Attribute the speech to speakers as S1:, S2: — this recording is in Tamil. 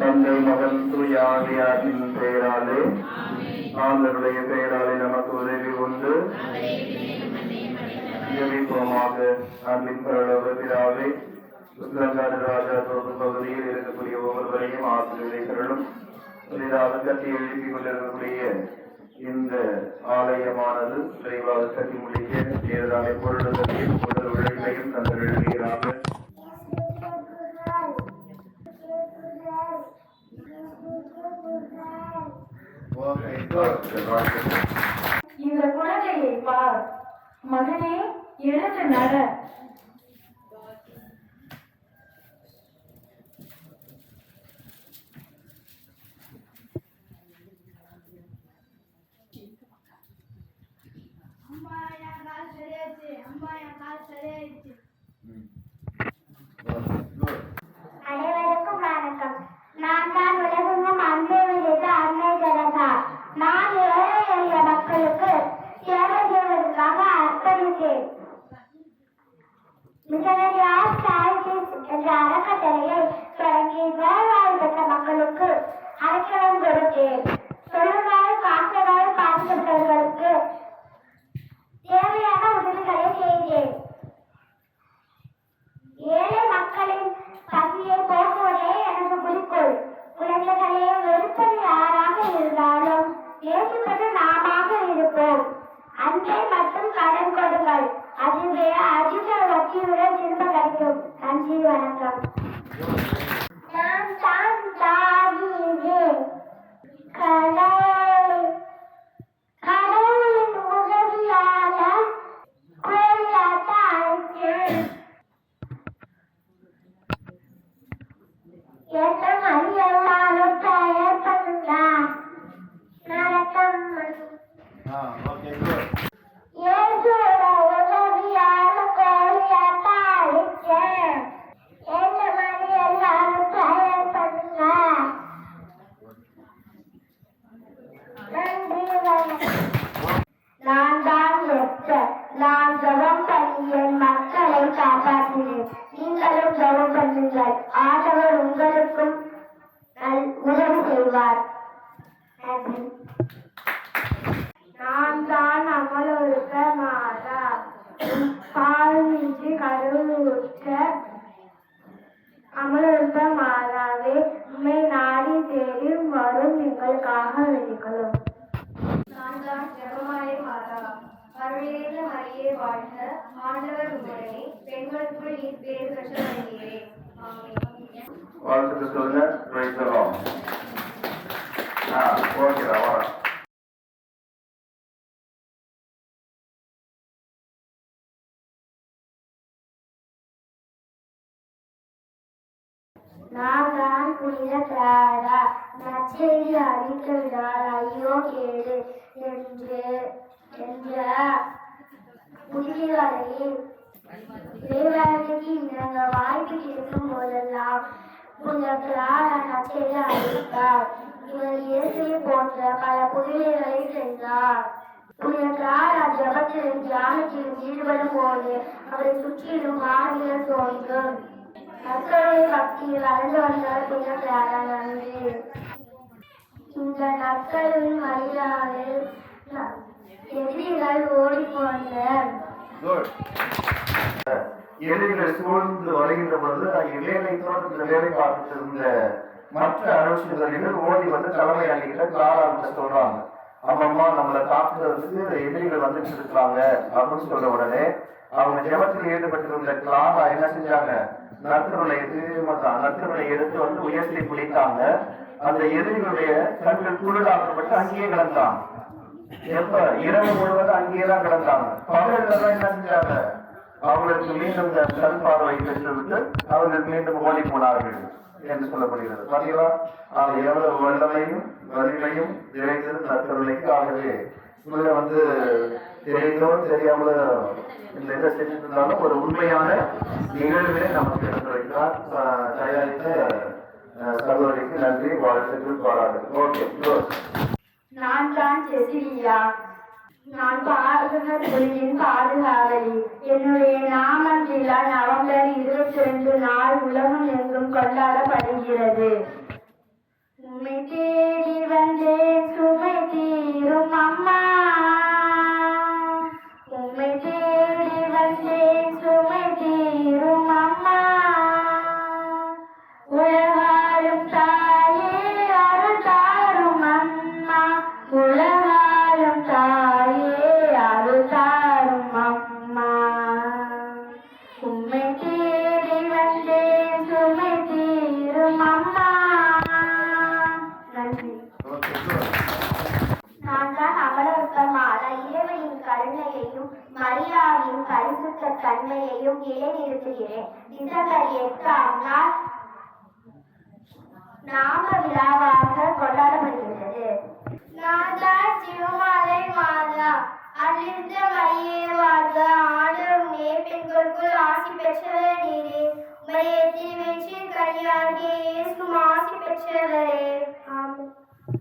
S1: தந்தை மகன் தூயாவியாரின் பெயராலே ஆண்டவருடைய பெயராலே நமக்கு உதவி உண்டு. ஜெபிப்போமாக. அன்பின் பரலோக பிதாவே, ராஜா தோப்பு பகுதியில் இருக்கக்கூடிய ஒவ்வொருவரையும் ஆசிரியர்களும் புதிதாக கட்டி எழுப்பிக் கொண்டிருக்கக்கூடிய இந்த ஆலயமானது விரைவாக கட்டி முடிக்க ஏதான பொருளுதலையும் உடல் உழைப்பையும் தங்கள் எழுதுகிறார்கள்.
S2: இந்த குழந்தையை பார் மகனே, எழுந்து நட.
S3: அனைவருக்கும் வணக்கம். நான் தான் உலகெங்கும் அன்பு விதைத்த அன்னை தெரசா. நான் ஏழை எளிய மக்களுக்கு சேவை செய்வதற்காக அர்ப்பணித்தேன். மிஷனரி ஆஃப் சாரிட்டிஸ் என்ற அறக்கட்டளையை தொடங்கி வேலைவாய்ப்பு பெற்ற மக்களுக்கு அடைக்கலம் கொடுத்தேன். தொழில்வாய் காசவாய் பாதிக்கப்பட்டவர்களுக்கு தேவையான உதவிகளை செய்தேன். ஏழை மக்களின் பசியை போக்குவதே எனக்கு குறிக்கோள். குழந்தைகளே, வெறுப்பது யாராக இருந்தாலும் நேசிப்பது நாமாக இருப்போம். அன்பை மட்டும் கடன் கொடுங்கள், அதுவே அதிக வட்டியுடன் திரும்ப கிடைக்கும். நன்றி, வணக்கம். நான் தான் தாவீது. கடவுளின் உதவியாளர் கோலியாத்தை அழைத்தேன். எத்தனை எல்லாரும் தயார் பண்ணுங்க. நடக்கம் ஏதோட உதவியால கோழியாட்டா அழிச்சேன். எந்த மாதிரி எல்லாரும் தயார் பண்ணுங்க. நன்றி, நான் தான் வெற்றேன். நான் ஜெபம் பண்ணி என் மக்களை காப்பாற்றினேன். நீங்களும் ஜெபம் பண்ணுங்கள். ஆண்டவர் உங்களுக்கும் உதவி செய்வார். நன்றி. நான் தான் அமலொழுக்க மாதா. பாலின்றி கடவுளுக்க அமலொழுக்க மாதாவே, உண்மை நாடி தேடி வரும் எங்களுக்காக வேண்டிக்கொள்ளும்.
S4: நான் தான் ஜெபமாலை மாதா. அருளேற்ற மரியே வாழ்க, ஆண்டவர் உடனே பெண்களுக்குள் நீர் பேறு பெற்றவரே.
S1: வாழ்த்துக்கு சொல்லுங்க. ஓகேடா, வர
S3: நான் தான் புனித கிளாரா. நற்செய்தி அறிவிக்கிறார். ஐயோ கேடு என்ற புதியவரையில் இறைவனுக்கு இணங்க வாய்ப்பு இருக்கும் போதெல்லாம் புனித கிளாரா நற்செய்தி அறிவித்தார். இவர் இயேசுவை போன்ற பல புதியவர்களை செய்தார். புனித கிளாரா ஜபத்திலும் தியானத்திலும் ஈடுபடும் போது அவரை சுற்றிலும் ஆவிகள் தோன்றும். நற்கருணை பக்தியில் வளர்ந்து வந்தால் புனித கிளாரா. நன்றி. இந்த நற்கருவின் வழியாக எதிரிகள் ஓடிப்போன
S1: எதிரிகள் சூழ்ந்து வருகின்ற பொழுது வேலை தோட்டத்தில் வேலை பார்த்துட்டு இருந்த மற்ற அரசியல்வாதிகள் ஓடி வந்து தலைமையாகிட்ட கிளாரான்னு சொல்றாங்க. அம்மம்மா நம்மளை தாக்குறதுக்கு எதிரிகள் வந்துட்டு இருக்கிறாங்க அப்படின்னு சொல்ற உடனே அவங்க ஜெபத்தில் ஈடுபட்டிருந்த கிளாரா என்ன செஞ்சாங்க? நற்கருணை எடுத்து வந்து உயர்த்தி குளித்தாங்க. அந்த எதிரிகளுடைய கண்கள் குருடாக்கப்பட்டு அங்கேயே கிடந்தாங்க. எப்ப இரவு முழுவதும் அங்கேயேதான் கிடந்தாங்க. பகல்ல என்ன செஞ்சாங்க? அவர்களுக்கு மீண்டும் இந்த கண் பார்வை பெற்றுவிட்டு அவர்கள் மீண்டும் ஓடி போனார்கள் என்று சொல்லப்படுகிறது. பார்த்தீங்களா, அது எவ்வளவு வல்லமையும் வலிமையும் நிறைந்தது நற்கருணைக்கு. ஆகவே உள்ள வந்து தெரிந்தோ தெரியாமல இந்த இதை செஞ்சிருந்தாலும் ஒரு உண்மையான நிகழ்வே நமக்கு எடுத்து வைக்கிறார். தயாரித்த சகோதரிக்கு நன்றி, வாழ்த்துக்கள், பாராட்டுகள். ஓகே,
S2: நான் தான் செசிலியா. நான் பாதுகாப்பு குழுவின் பாதுகாவலி. என்னுடைய நாமம் விழா நவம்பர் 22 நாள் உலகம் எங்கும் கொண்டாடப்படுகிறது.
S3: தன்மையையும் மரியாவின் பரிசுத்த தன்மையையும் நிலைநிறுத்துகிறேன். டிசம்பர் 8ஆம் நாள் நாம விழாவாக கொண்டாடப்படுகிறது. நான் தான் சிவமாலை மாதா, அருளிருந்த மரியே வாழ்க, ஆண்டவர் உன்னையே பெண்களுக்குள் ஆசி பெற்றவர் நீரே, உம்முடைய திருவயிற்றின் கனியாகிய இயேசுவும் ஆசி பெற்றவரே. ஆமென்.